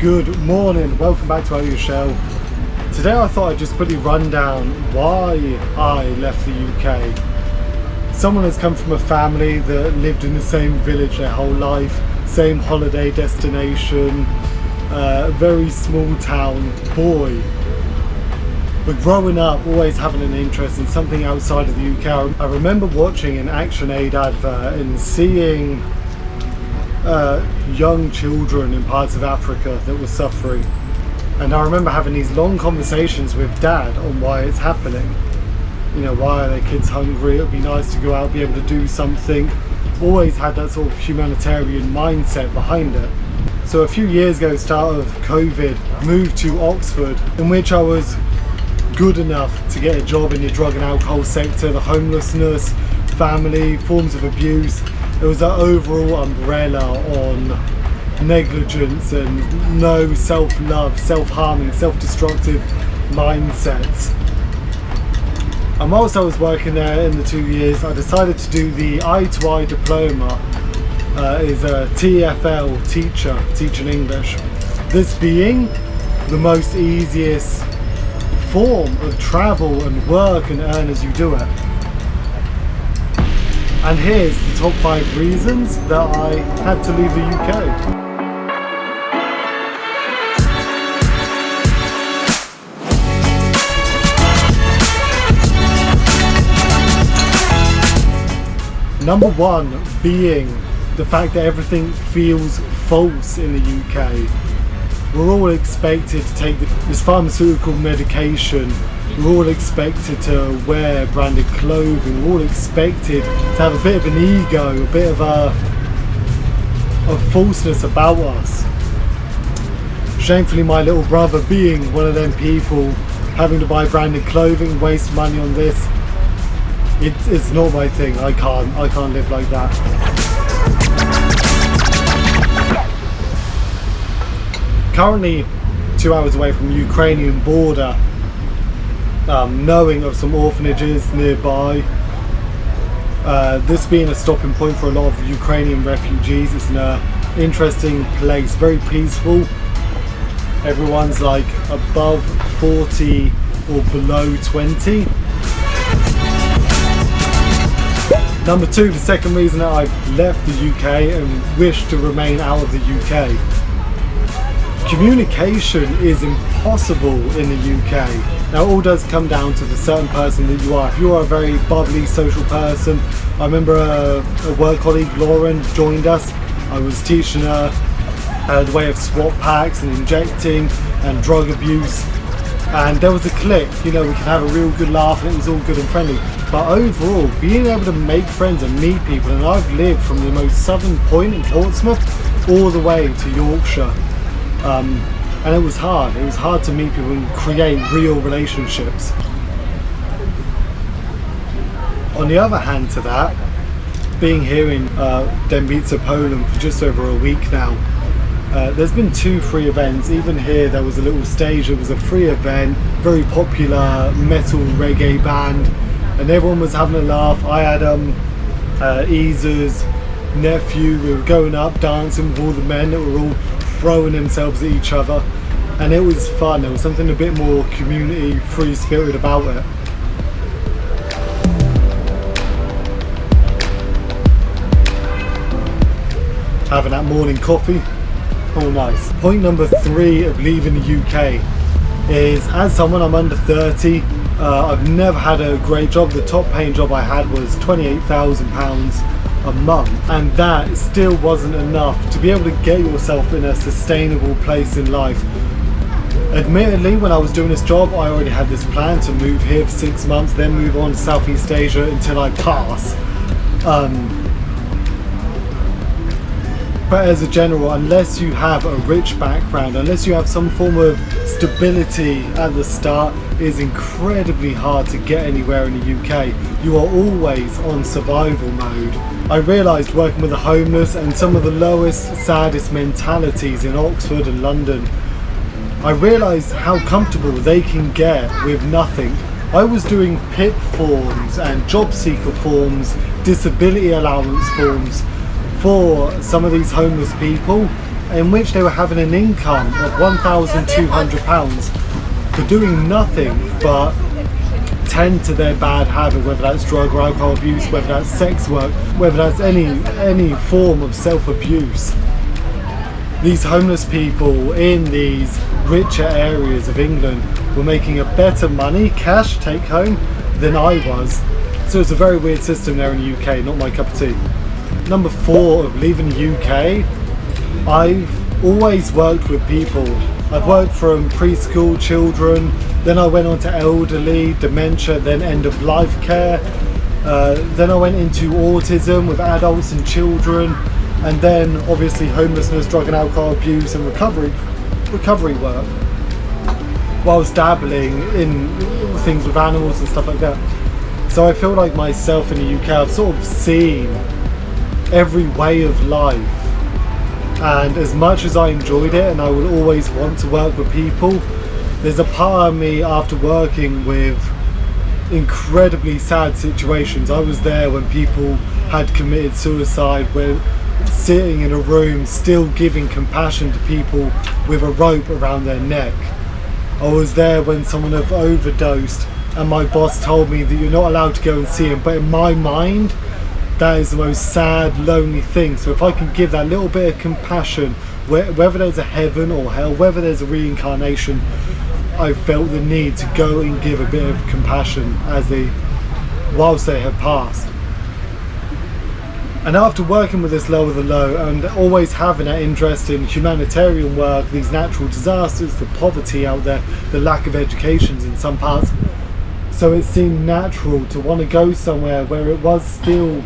Good morning, welcome back to Your Show. Today I thought I'd just quickly run down why I left the UK. Someone has come from a family that lived in the same village their whole life, same holiday destination, very small town boy. But growing up, always having an interest in something outside of the UK. I remember watching an ActionAid advert and seeing young children in parts of Africa that were suffering, and I remember having these long conversations with Dad on why it's happening. You know, why are their kids hungry? It would be nice to go out, be able to do something. Always had that sort of humanitarian mindset behind it. So a few years ago, start of COVID, moved to Oxford, in which I was good enough to get a job in the drug and alcohol sector, the homelessness, family, forms of abuse. It was that overall umbrella on negligence and no self-love, self-harming, self-destructive mindsets. And whilst I was working there in the 2 years, I decided to do the I2I diploma as a TFL teacher, teaching English. This being the most easiest form of travel and work and earn as you do it. And here's the top 5 reasons that I had to leave the UK. Number 1 being the fact that everything feels false in the UK. We're all expected to take this pharmaceutical medication. We're all expected to wear branded clothing. We're all expected to have a bit of an ego, a bit of a falseness about us. Shamefully, my little brother being one of them people, having to buy branded clothing, waste money on this. It's not my thing. I can't live like that. Currently 2 hours away from the Ukrainian border, knowing of some orphanages nearby. This being a stopping point for a lot of Ukrainian refugees. It's an interesting place, very peaceful. Everyone's like above 40 or below 20. Number 2, the second reason that I've left the UK and wish to remain out of the UK. Communication is impossible in the UK. Now it all does come down to the certain person that you are. If you are a very bubbly social person, I remember a work colleague, Lauren, joined us. I was teaching her the way of swap packs and injecting and drug abuse, and there was a click, you know, we could have a real good laugh and it was all good and friendly. But overall, being able to make friends and meet people, and I've lived from the most southern point in Portsmouth all the way to Yorkshire. And it was hard. It was hard to meet people and create real relationships. On the other hand to that, being here in Dębica, Poland for just over a week now, there's been 2 free events. Even here there was a little stage, it was a free event, very popular metal reggae band, and everyone was having a laugh. I had Isa's nephew, we were going up dancing with all the men that were all throwing themselves at each other, and it was fun. There was something a bit more community, free spirit about it. Having that morning coffee, oh nice. Point number 3 of leaving the UK is, as someone, I'm under 30, I've never had a great job. The top paying job I had was £28,000 a month, and that still wasn't enough to be able to get yourself in a sustainable place in life. Admittedly, when I was doing this job, I already had this plan to move here for 6 months, then move on to Southeast Asia until I pass. But as a general, unless you have a rich background, unless you have some form of stability at the start, it is incredibly hard to get anywhere in the UK. You are always on survival mode. I realised working with the homeless and some of the lowest, saddest mentalities in Oxford and London, I realised how comfortable they can get with nothing. I was doing PIP forms and job seeker forms, disability allowance forms for some of these homeless people, in which they were having an income of £1,200 for doing nothing but tend to their bad habit, whether that's drug or alcohol abuse, whether that's sex work, whether that's any form of self-abuse. These homeless people in these richer areas of England were making a better money, cash take home, than I was. So it's a very weird system there in the UK, not my cup of tea. Number 4 of leaving the UK, I've always worked with people. I've worked from preschool children, then I went on to elderly, dementia, then end of life care. Then I went into autism with adults and children, and then obviously homelessness, drug and alcohol abuse, and recovery work, whilst dabbling in things with animals and stuff like that. So I feel like myself in the UK, I've sort of seen every way of life, and as much as I enjoyed it and I will always want to work with people, there's a part of me after working with incredibly sad situations. I was there when people had committed suicide, when sitting in a room still giving compassion to people with a rope around their neck. I was there when someone had overdosed and my boss told me that you're not allowed to go and see him, but in my mind that is the most sad, lonely thing. So if I can give that little bit of compassion, whether there's a heaven or hell, whether there's a reincarnation, I felt the need to go and give a bit of compassion whilst they have passed. And after working with this lower the low and always having that interest in humanitarian work, these natural disasters, the poverty out there, the lack of educations in some parts, so it seemed natural to want to go somewhere where it was still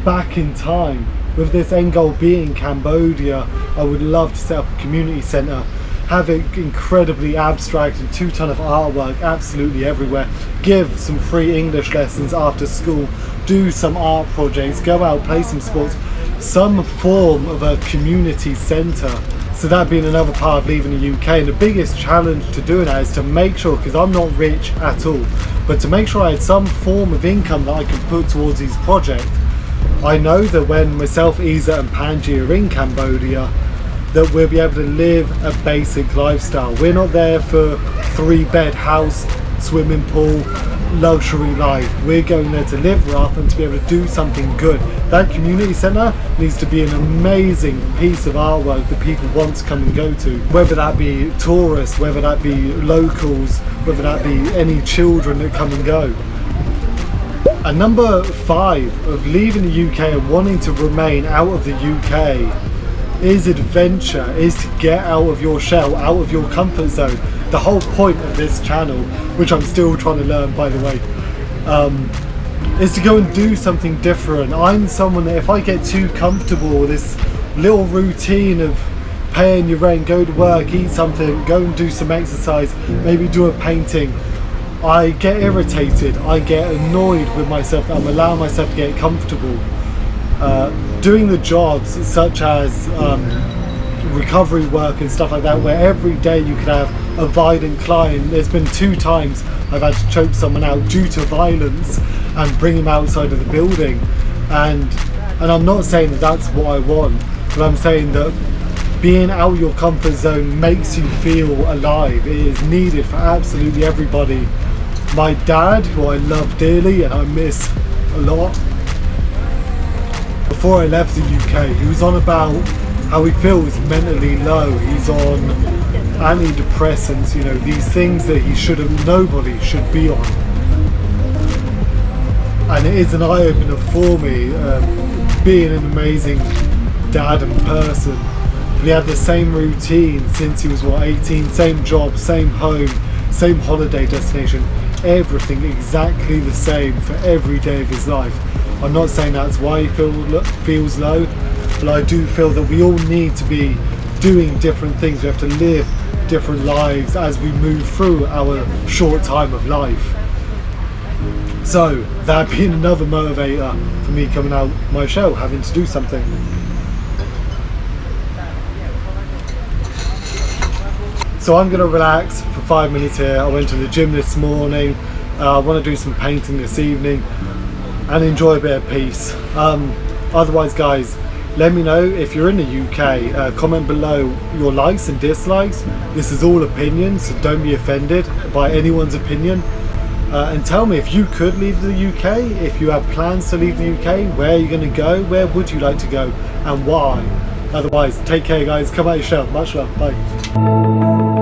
back in time. With this end goal being Cambodia, I would love to set up a community centre, have it incredibly abstract and 2 ton of artwork absolutely everywhere, give some free English lessons after school, do some art projects, go out, play some sports, some form of a community centre. So that being another part of leaving the UK, and the biggest challenge to doing that is to make sure, because I'm not rich at all, but to make sure I had some form of income that I could put towards these projects. I know that when myself, Isa and Panji are in Cambodia, that we'll be able to live a basic lifestyle. We're not there for 3-bed house, swimming pool, luxury life. We're going there to live rough and to be able to do something good. That community centre needs to be an amazing piece of artwork that people want to come and go to, whether that be tourists, whether that be locals, whether that be any children that come and go. And number 5 of leaving the UK and wanting to remain out of the UK is adventure, is to get out of your shell, out of your comfort zone. The whole point of this channel, which I'm still trying to learn by the way, is to go and do something different. I'm someone that if I get too comfortable with this little routine of paying your rent, go to work, eat something, go and do some exercise, maybe do a painting, I get irritated, I get annoyed with myself that I'm allowing myself to get comfortable. Doing the jobs such as recovery work and stuff like that, where every day you could have a violent client. There's been 2 times I've had to choke someone out due to violence and bring him outside of the building, and I'm not saying that that's what I want, but I'm saying that being out of your comfort zone makes you feel alive. It is needed for absolutely everybody. My dad, who I love dearly and I miss a lot, before I left the UK, he was on about how he feels mentally low. He's on antidepressants, you know, these things that nobody should be on. And it is an eye-opener for me, being an amazing dad and person. But he had the same routine since he was 18, same job, same home, same holiday destination, everything exactly the same for every day of his life. I'm not saying that's why he feels low, but I do feel that we all need to be doing different things. We have to live different lives as we move through our short time of life. So that being another motivator for me coming out my shell, having to do something. So I'm going to relax for 5 minutes here. I went to the gym this morning. I want to do some painting this evening and enjoy a bit of peace. Otherwise guys, Let me know if you're in the UK. Comment below your likes and dislikes. This is all opinion, so don't be offended by anyone's opinion. And tell me if you could leave the UK, if you have plans to leave the UK, where are you going to go, where would you like to go, and why? Otherwise, take care guys, come out your shell, much love, bye.